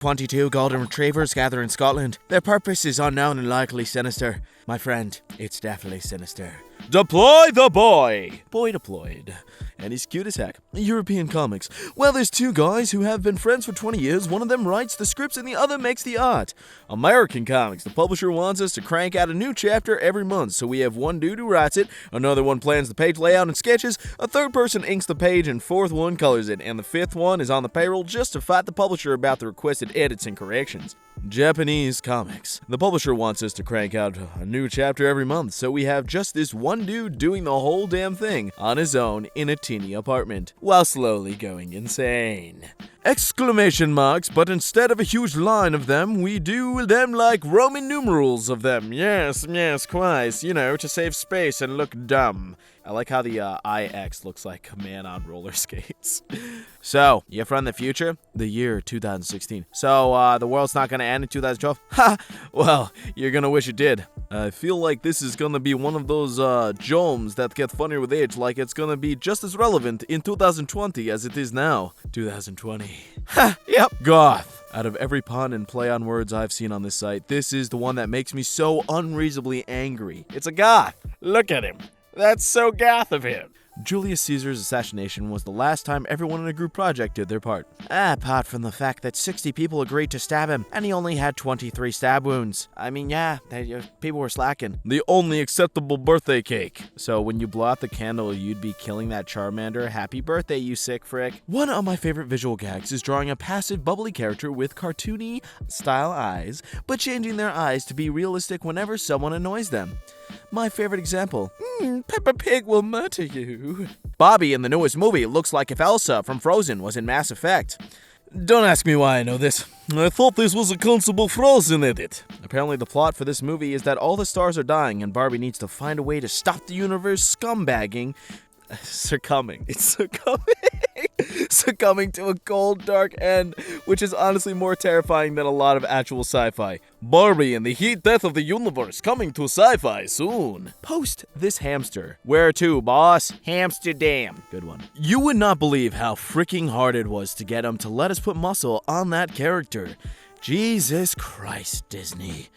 22 golden retrievers gather in Scotland. Their purpose is unknown and likely sinister. My friend, it's definitely sinister. Deploy the boy! Boy deployed. And he's cute as heck. European comics. Well, there's two guys who have been friends for 20 years. One of them writes the scripts and the other makes the art. American comics. The publisher wants us to crank out a new chapter every month. So we have one dude who writes it, another one plans the page layout and sketches, a third person inks the page, and fourth one colors it, and the fifth one is on the payroll just to fight the publisher about the requested edits and corrections. Japanese comics. The publisher wants us to crank out a new chapter every month, so we have just this one dude doing the whole damn thing on his own in a teeny apartment, while slowly going insane. Exclamation marks, but instead of a huge line of them, we do them like Roman numerals of them. Yes, quite, you know, to save space and look dumb. I like how the IX looks like a man on roller skates. So, you're from the future? The year 2016. So, the world's not gonna end in 2012? Ha! Well, you're gonna wish it did. I feel like this is gonna be one of those jomes that get funnier with age, like it's gonna be just as relevant in 2020 as it is now. 2020. Ha! Yep. Goth. Out of every pun and play on words I've seen on this site, this is the one that makes me so unreasonably angry. It's a goth. Look at him. That's so goth of him. Julius Caesar's assassination was the last time everyone in a group project did their part. Apart from the fact that 60 people agreed to stab him, and he only had 23 stab wounds. I mean, yeah, people were slacking. The only acceptable birthday cake. So when you blow out the candle, you'd be killing that Charmander. Happy birthday, you sick frick. One of my favorite visual gags is drawing a passive, bubbly character with cartoony style eyes, but changing their eyes to be realistic whenever someone annoys them. My favorite example, Peppa Pig will murder you. Bobby in the newest movie looks like if Elsa from Frozen was in Mass Effect. Don't ask me why I know this. I thought this was a Constable Frozen edit. Apparently the plot for this movie is that all the stars are dying and Barbie needs to find a way to stop the universe scumbagging. Succumbing to a cold, dark end, which is honestly more terrifying than a lot of actual sci-fi. Barbie and the heat death of the universe coming to sci-fi soon. Post this hamster. Where to, boss? Hamsterdam. Good one. You would not believe how freaking hard it was to get him to let us put muscle on that character. Jesus Christ, Disney.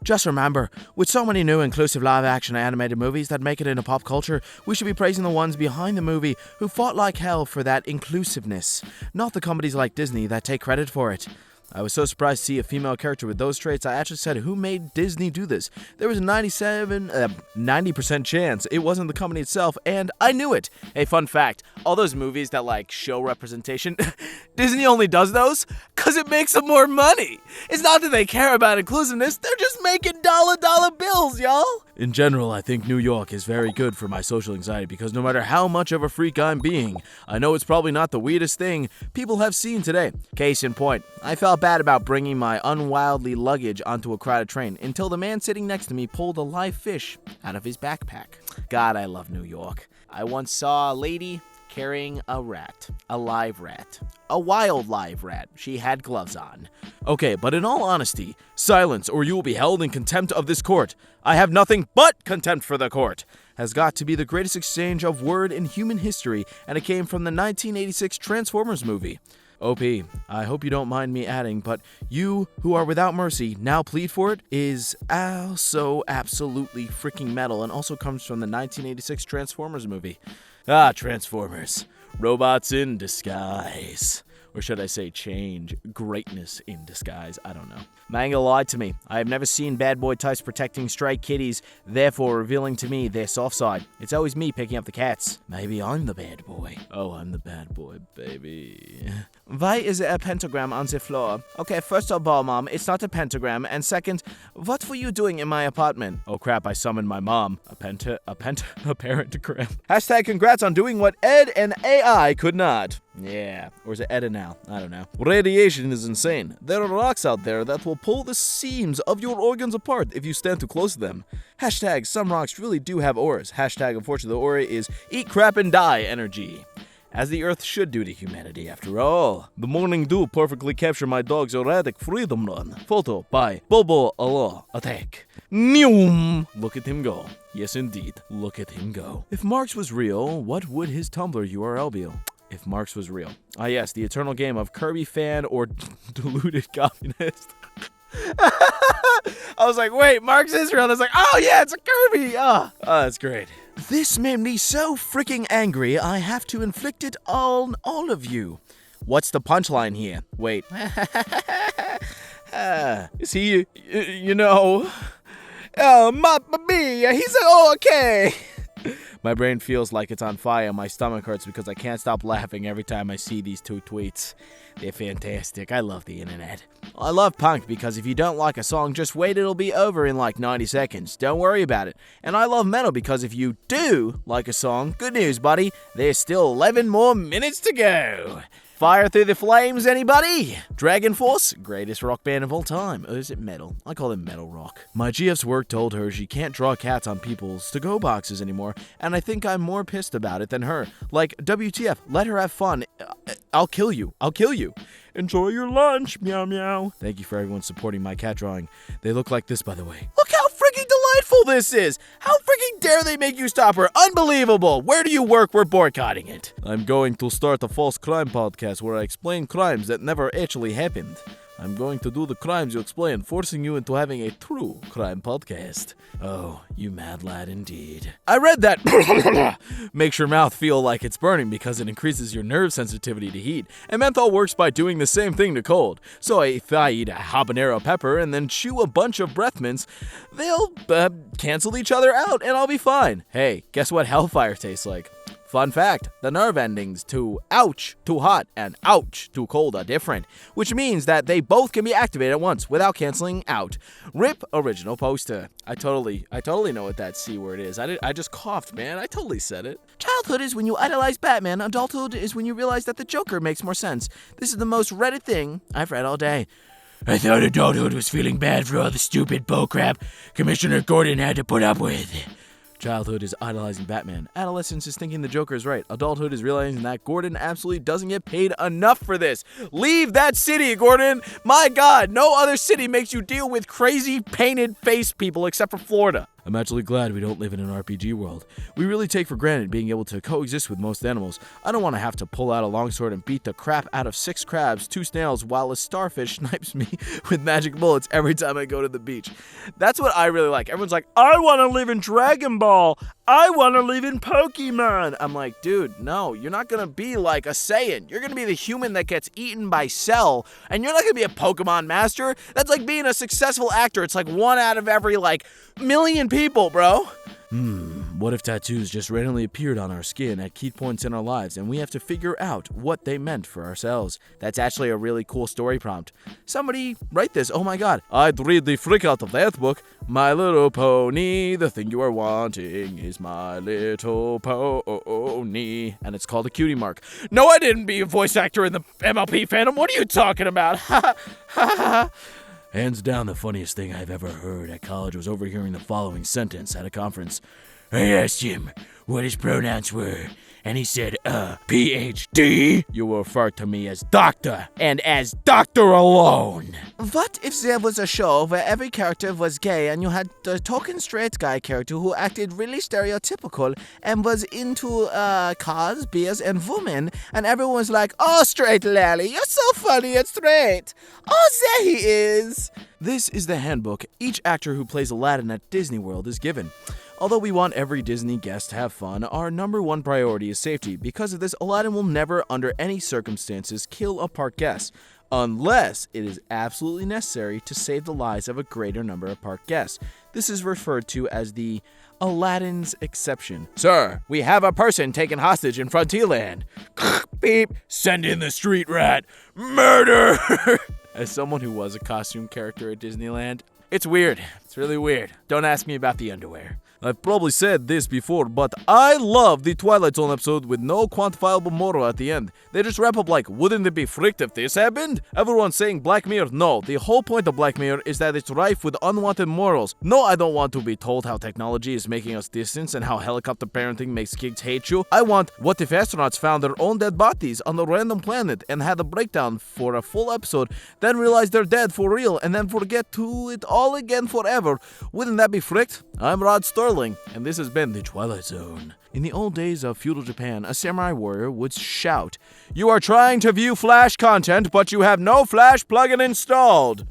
Just remember, with so many new inclusive live-action animated movies that make it into pop culture, we should be praising the ones behind the movie who fought like hell for that inclusiveness, not the companies like Disney that take credit for it. I was so surprised to see a female character with those traits, I actually said, who made Disney do this? There was a 90% chance it wasn't the company itself, and I knew it. Hey, fun fact, all those movies that, show representation, Disney only does those because it makes them more money. It's not that they care about inclusiveness, they're just making dollar bills, y'all. In general, I think New York is very good for my social anxiety because no matter how much of a freak I'm being, I know it's probably not the weirdest thing people have seen today. Case in point, I felt bad about bringing my unwildly luggage onto a crowded train until the man sitting next to me pulled a live fish out of his backpack. God, I love New York. I once saw a lady carrying a rat, a live rat, a wild live rat. She had gloves on. Okay, but in all honesty, silence or you will be held in contempt of this court. I have nothing but contempt for the court. Has got to be the greatest exchange of word in human history, and it came from the 1986 Transformers movie. OP, I hope you don't mind me adding, but you who are without mercy now plead for it is also absolutely freaking metal and also comes from the 1986 Transformers movie. Transformers. Robots in disguise. Or should I say change, greatness in disguise, I don't know. Manga lied to me. I have never seen bad boy types protecting stray kitties, therefore revealing to me their soft side. It's always me picking up the cats. Maybe I'm the bad boy. Oh, I'm the bad boy, baby. Why is there a pentagram on the floor? Okay, first of all, Mom, it's not a pentagram, and second, what were you doing in my apartment? Oh crap, I summoned my mom. A parentagram. Hashtag congrats on doing what Ed and AI could not. Yeah, or is it Ed and Al? I don't know. Radiation is insane. There are rocks out there that will pull the seams of your organs apart if you stand too close to them. Hashtag some rocks really do have auras. Hashtag unfortunately the aura is eat crap and die energy. As the earth should do to humanity after all. The morning dew perfectly captured my dog's erratic freedom run. Photo by Bobo Allah Attack. Neum! Look at him go. Yes indeed, look at him go. If Marx was real, what would his Tumblr URL be? if Marx was real. Ah yes, the eternal game of Kirby fan or deluded communist. I was like, wait, Marx is real. I was like, oh yeah, it's a Kirby. Oh, that's great. This made me so freaking angry, I have to inflict it on all of you. What's the punchline here? Wait. Is he, he said, oh, okay. My brain feels like it's on fire. My stomach hurts because I can't stop laughing every time I see these two tweets. They're fantastic. I love the internet. I love punk because if you don't like a song, just wait, it'll be over in like 90 seconds. Don't worry about it. And I love metal because if you do like a song, good news, buddy. There's still 11 more minutes to go. Fire through the flames, anybody? Dragon Force, greatest rock band of all time. Or is it metal? I call it metal rock. My GF's work told her she can't draw cats on people's to-go boxes anymore, and I think I'm more pissed about it than her. Like, WTF, let her have fun. I'll kill you. I'll kill you. Enjoy your lunch, meow meow. Thank you for everyone supporting my cat drawing. They look like this, by the way. Look how freaking delightful this is. How freaking dare they make you stop her? Unbelievable. Where do you work? We're boycotting it. I'm going to start a false crime podcast where I explain crimes that never actually happened. I'm going to do the crimes you explain, forcing you into having a true crime podcast. Oh, you mad lad indeed. I read that makes your mouth feel like it's burning because it increases your nerve sensitivity to heat. And menthol works by doing the same thing to cold. So if I eat a habanero pepper and then chew a bunch of breath mints, they'll cancel each other out and I'll be fine. Hey, guess what hellfire tastes like? Fun fact, the nerve endings to ouch, too hot, and ouch, too cold are different, which means that they both can be activated at once without canceling out. RIP original poster. I totally know what that C word is. I just coughed, man. I totally said it. Childhood is when you idolize Batman. Adulthood is when you realize that the Joker makes more sense. This is the most Reddit thing I've read all day. I thought adulthood was feeling bad for all the stupid bullcrap Commissioner Gordon had to put up with. Childhood is idolizing Batman. Adolescence is thinking the Joker is right. Adulthood is realizing that Gordon absolutely doesn't get paid enough for this. Leave that city, Gordon! My God, no other city makes you deal with crazy painted face people except for Florida. I'm actually glad we don't live in an RPG world. We really take for granted being able to coexist with most animals. I don't want to have to pull out a longsword and beat the crap out of 6 crabs, 2 snails, while a starfish snipes me with magic bullets every time I go to the beach. That's what I really like. Everyone's like, I want to live in Dragon Ball. I want to live in Pokemon. I'm like, dude, no, you're not going to be like a Saiyan. You're going to be the human that gets eaten by Cell, and you're not going to be a Pokemon master. That's like being a successful actor. It's like 1 out of every, million people, bro. What if tattoos just randomly appeared on our skin at key points in our lives and we have to figure out what they meant for ourselves? That's actually a really cool story prompt. Somebody write this. Oh my God. I'd read the frick out of that book. My Little Pony, the thing you are wanting is My Little Pony. And it's called a cutie mark. No, I didn't be a voice actor in the MLP fandom. What are you talking about? Ha ha ha. Hands down, the funniest thing I've ever heard at college was overhearing the following sentence at a conference. I asked him what his pronouns were, and he said, PhD. You will refer to me as doctor, and as doctor alone. What if there was a show where every character was gay and you had the token straight guy character who acted really stereotypical and was into cars, beers, and women, and everyone was like, oh, straight Lally, you're so funny and straight. Oh, there he is. This is the handbook each actor who plays Aladdin at Disney World is given. Although we want every Disney guest to have fun, our number one priority is safety. Because of this, Aladdin will never, under any circumstances, kill a park guest, unless it is absolutely necessary to save the lives of a greater number of park guests. This is referred to as the Aladdin's exception. Sir, we have a person taken hostage in Frontierland. Beep, send in the street rat. Murder! As someone who was a costume character at Disneyland, it's weird. It's really weird. Don't ask me about the underwear. I've probably said this before, but I love the Twilight Zone episode with no quantifiable moral at the end. They just wrap up like, wouldn't it be fricked if this happened? Everyone's saying Black Mirror. No, the whole point of Black Mirror is that it's rife with unwanted morals. No, I don't want to be told how technology is making us distant and how helicopter parenting makes kids hate you. I want, what if astronauts found their own dead bodies on a random planet and had a breakdown for a full episode, then realize they're dead for real and then forget to it all again forever? Wouldn't that be fricked? I'm Rod Sterling, and this has been The Twilight Zone. In the old days of feudal Japan, a samurai warrior would shout, "You are trying to view Flash content, but you have no Flash plugin installed."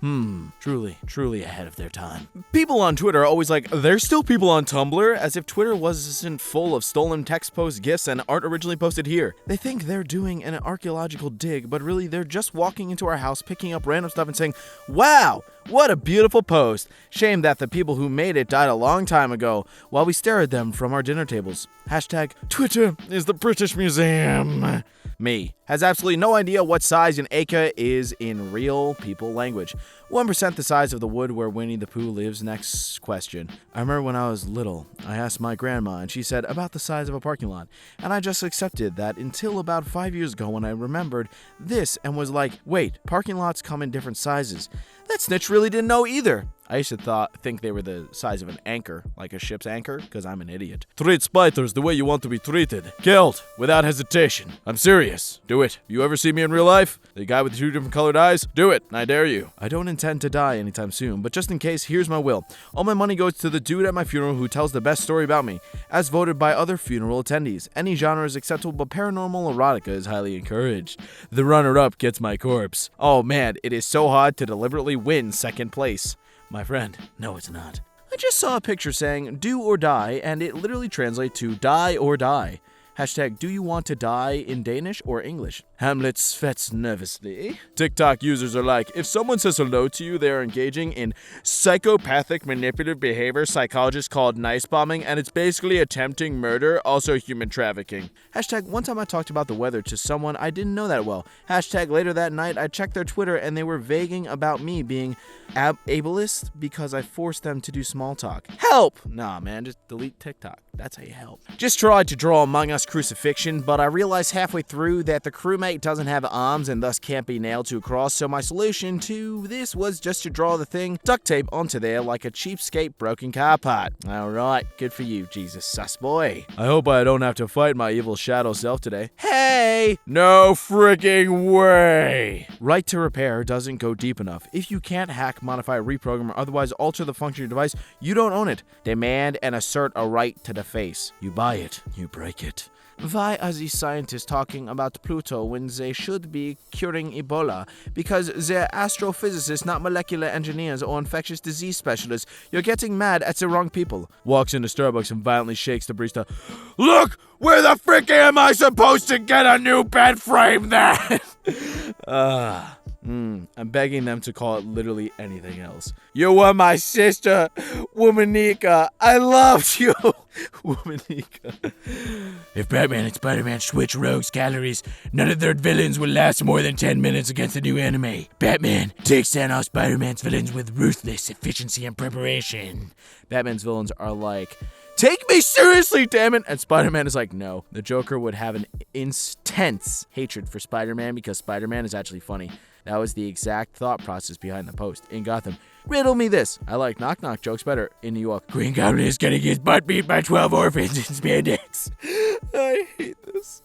Truly ahead of their time. People on Twitter are always like, "There's still people on Tumblr," as if Twitter wasn't full of stolen text posts, GIFs, and art originally posted here. They think they're doing an archaeological dig, but really they're just walking into our house, picking up random stuff and saying, "Wow, what a beautiful post. Shame that the people who made it died a long time ago," while we stare at them from our dinner tables. Hashtag Twitter is the British Museum. Me has absolutely no idea what size an acre is in real people language. 1% the size of the wood where Winnie the Pooh lives. Next question. I remember when I was little, I asked my grandma and she said about the size of a parking lot. And I just accepted that until about 5 years ago when I remembered this and was like, wait, parking lots come in different sizes. That snitch really didn't know either. I used to think they were the size of an anchor, like a ship's anchor, because I'm an idiot. Treat spiders the way you want to be treated. Killed, without hesitation. I'm serious. Do it. You ever see me in real life? The guy with the 2 different colored eyes? Do it. I dare you. I don't intend to die anytime soon, but just in case, here's my will. All my money goes to the dude at my funeral who tells the best story about me, as voted by other funeral attendees. Any genre is acceptable, but paranormal erotica is highly encouraged. The runner-up gets my corpse. Oh man, it is so hard to deliberately win second place. My friend, no it's not. I just saw a picture saying, do or die, and it literally translates to die or die. Hashtag, do you want to die in Danish or English? Hamlet sweats nervously. TikTok users are like, if someone says hello to you, they are engaging in psychopathic manipulative behavior psychologists called nice bombing, and it's basically attempting murder, also human trafficking. Hashtag, one time I talked about the weather to someone I didn't know that well. Hashtag, later that night, I checked their Twitter and they were vaguing about me being ableist because I forced them to do small talk. Help! Nah, man, just delete TikTok. That's how you help. Just tried to draw Among Us crucifixion, but I realized halfway through that the crewmate doesn't have arms and thus can't be nailed to a cross, so my solution to this was just to draw the thing duct tape onto there like a cheapskate broken car part. Alright, good for you, Jesus sus boy. I hope I don't have to fight my evil shadow self today. Hey! No freaking way! Right to repair doesn't go deep enough. If you can't hack, modify, reprogram, or otherwise alter the function of your device, you don't own it. Demand and assert a right to the face. You buy it, you break it. Why are these scientists talking about Pluto when they should be curing Ebola? Because they're astrophysicists, not molecular engineers or infectious disease specialists. You're getting mad at the wrong people. Walks into Starbucks and violently shakes the barista. Look! Where the frick am I supposed to get a new bed frame then? I'm begging them to call it literally anything else. You were my sister, Womanika. I loved you, Womanika. If Batman and Spider-Man switch rogues' calories, none of their villains will last more than 10 minutes against the new enemy. Batman takes down all Spider-Man's villains with ruthless efficiency and preparation. Batman's villains are like, take me seriously, damn it! And Spider-Man is like, no. The Joker would have an intense hatred for Spider-Man because Spider-Man is actually funny. That was the exact thought process behind the post. In Gotham, riddle me this. I like knock-knock jokes better. In New York, Green Goblin is getting his butt beat by 12 orphans in spandex. I hate this.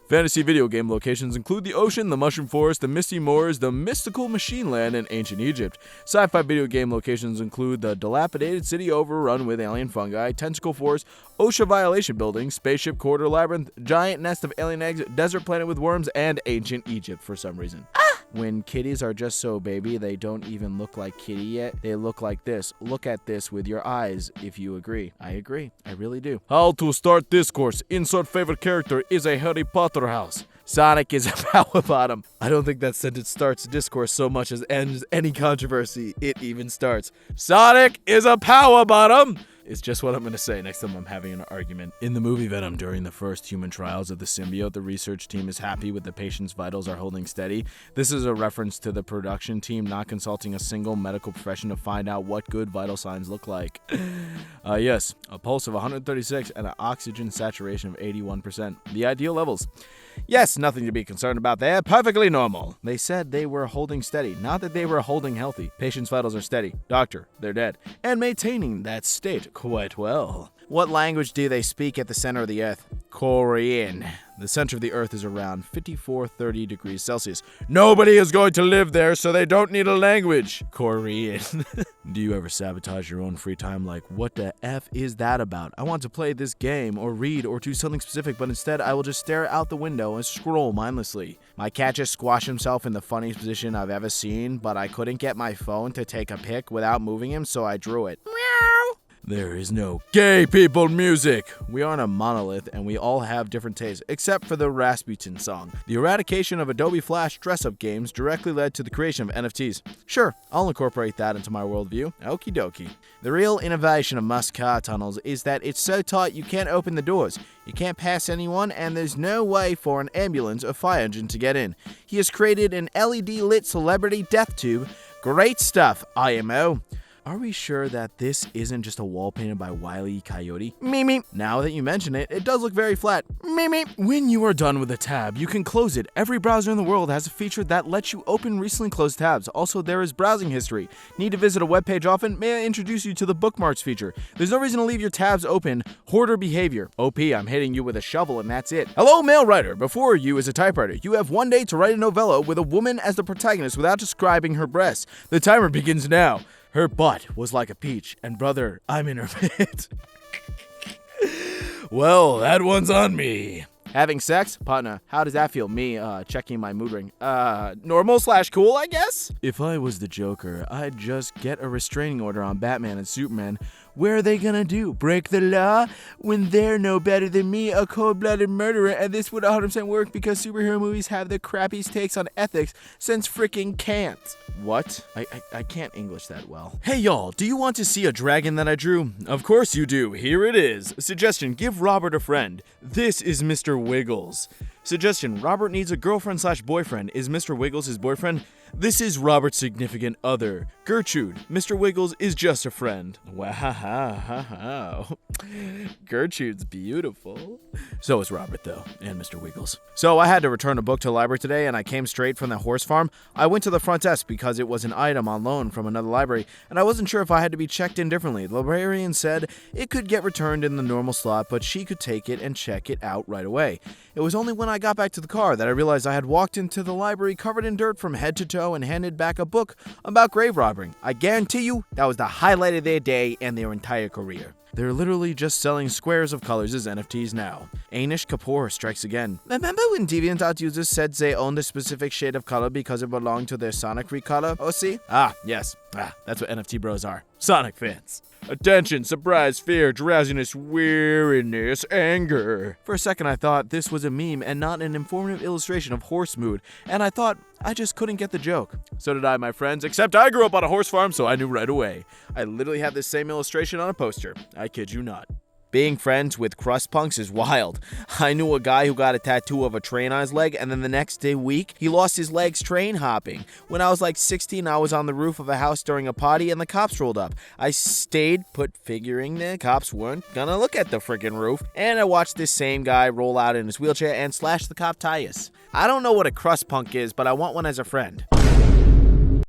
Fantasy video game locations include the ocean, the mushroom forest, the misty moors, the mystical machine land, and ancient Egypt. Sci-fi video game locations include the dilapidated city overrun with alien fungi, tentacle forest, OSHA violation building, spaceship corridor labyrinth, giant nest of alien eggs, desert planet with worms, and ancient Egypt for some reason. When kitties are just so baby, they don't even look like kitty yet. They look like this. Look at this with your eyes if you agree. I agree. I really do. How to start discourse. Insert favorite character is a Harry Potter house. Sonic is a power bottom. I don't think that sentence starts discourse so much as ends any controversy. It even starts. Sonic is a power bottom. It's just what I'm going to say next time I'm having an argument. In the movie Venom, during the first human trials of the symbiote, the research team is happy with the patient's vitals are holding steady. This is a reference to the production team not consulting a single medical profession to find out what good vital signs look like. Yes, a pulse of 136 and an oxygen saturation of 81%. The ideal levels. Yes, nothing to be concerned about there. Perfectly normal. They said they were holding steady, not that they were holding healthy. Patient's vitals are steady. Doctor, they're dead. And maintaining that state quite well. What language do they speak at the center of the earth? Korean. The center of the Earth is around 5430 degrees Celsius. Nobody is going to live there, so they don't need a language. Korean. Do you ever sabotage your own free time like, what the F is that about? I want to play this game or read or do something specific, but instead I will just stare out the window and scroll mindlessly. My cat just squashed himself in the funniest position I've ever seen, but I couldn't get my phone to take a pic without moving him, so I drew it. Meow. There is no gay people music. We aren't a monolith and we all have different tastes, except for the Rasputin song. The eradication of Adobe Flash dress-up games directly led to the creation of NFTs. Sure, I'll incorporate that into my worldview. Okie dokie. The real innovation of Musk's car tunnels is that it's so tight you can't open the doors. You can't pass anyone, and there's no way for an ambulance or fire engine to get in. He has created an LED-lit celebrity death tube. Great stuff, IMO. Are we sure that this isn't just a wall painted by Wile E. Coyote? Mimi. Now that you mention it, it does look very flat. Mimi. When you are done with a tab, you can close it. Every browser in the world has a feature that lets you open recently closed tabs. Also, there is browsing history. Need to visit a web page often? May I introduce you to the bookmarks feature? There's no reason to leave your tabs open. Hoarder behavior. OP, I'm hitting you with a shovel and that's it. Hello, mail writer. Before you is a typewriter. You have one day to write a novella with a woman as the protagonist without describing her breasts. The timer begins now. Her butt was like a peach, and brother, I'm in her pit. Well, that one's on me. Having sex? Partner, how does that feel? Me, checking my mood ring. Normal/cool, I guess? If I was the Joker, I'd just get a restraining order on Batman and Superman. Where are they gonna do? Break the law? When they're no better than me, a cold-blooded murderer, and this would 100% work because superhero movies have the crappiest takes on ethics since freaking can't. What? I can't English that well. Hey y'all, do you want to see a dragon that I drew? Of course you do. Here it is. Suggestion, give Robert a friend. This is Mr. Wiggles. Suggestion, Robert needs a girlfriend/boyfriend. Is Mr. Wiggles his boyfriend? This is Robert's significant other. Gertrude, Mr. Wiggles is just a friend. Wow. Gertrude's beautiful. So is Robert, though, and Mr. Wiggles. So I had to return a book to the library today, and I came straight from the horse farm. I went to the front desk because it was an item on loan from another library, and I wasn't sure if I had to be checked in differently. The librarian said it could get returned in the normal slot, but she could take it and check it out right away. It was only when I got back to the car that I realized I had walked into the library covered in dirt from head to toe and handed back a book about grave robbing. I guarantee you that was the highlight of their day and their entire career. They're literally just selling squares of colors as NFTs now. Anish Kapoor strikes again. Remember when DeviantArt users said they owned a specific shade of color because it belonged to their Sonic recolor? OC? Yes. That's what NFT bros are. Sonic fans. Attention, surprise, fear, drowsiness, weariness, anger. For a second I thought this was a meme and not an informative illustration of horse mood, and I thought I just couldn't get the joke. So did I, my friends, except I grew up on a horse farm, so I knew right away. I literally have this same illustration on a poster. I kid you not. Being friends with crust punks is wild. I knew a guy who got a tattoo of a train on his leg, and then the next week, he lost his legs train hopping. When I was like 16, I was on the roof of a house during a party, and the cops rolled up. I stayed put figuring the cops weren't gonna look at the freaking roof, and I watched this same guy roll out in his wheelchair and slash the cop tires. I don't know what a crust punk is, but I want one as a friend.